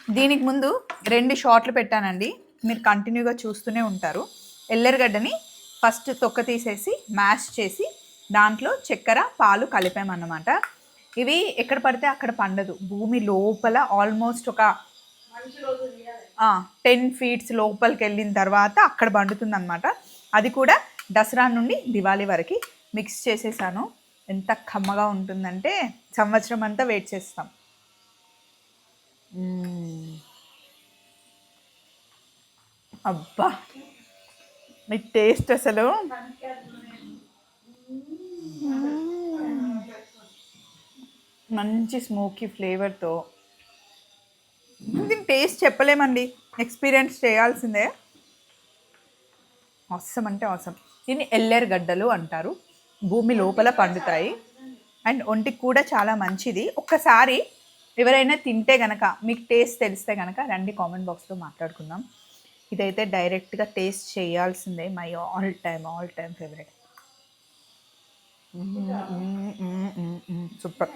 దీనికి ముందు 2 షార్ట్లు పెట్టానండి, మీరు కంటిన్యూగా చూస్తూనే ఉంటారు. ఎల్లెరగడ్డని ఫస్ట్ తొక్క తీసేసి మ్యాష్ చేసి దాంట్లో చక్కెర పాలు కలిపామన్నమాట. ఇవి ఎక్కడ పడితే అక్కడ పండదు, భూమి లోపల ఆల్మోస్ట్ ఒక 10 ఫీట్స్ లోపలికి వెళ్ళిన తర్వాత అక్కడ పండుతుంది అనమాట. అది కూడా దసరా నుండి దివాళీ వరకు మిక్స్ చేసేసాను. ఎంత కమ్మగా ఉంటుందంటే సంవత్సరం అంతా వెయిట్ చేస్తాం. అబ్బా మీ టేస్ట్ అసలు మంచి స్మోకీ ఫ్లేవర్తో, దీని టేస్ట్ చెప్పలేమండి, ఎక్స్పీరియన్స్ చేయాల్సిందే. అవసరం అంటే అవసరం. దీన్ని ఎల్లెరగడ్డలు అంటారు, భూమి లోపల పండుతాయి అండ్ ఒంటికి కూడా చాలా మంచిది. ఒక్కసారి ఎవరైనా తింటే గనక మీకు టేస్ట్ తెలిస్తే కనుక రండి, కామెంట్ బాక్స్లో మాట్లాడుకుందాం. ఇదైతే డైరెక్ట్గా టేస్ట్ చేయాల్సిందే, my all time favourite. Super.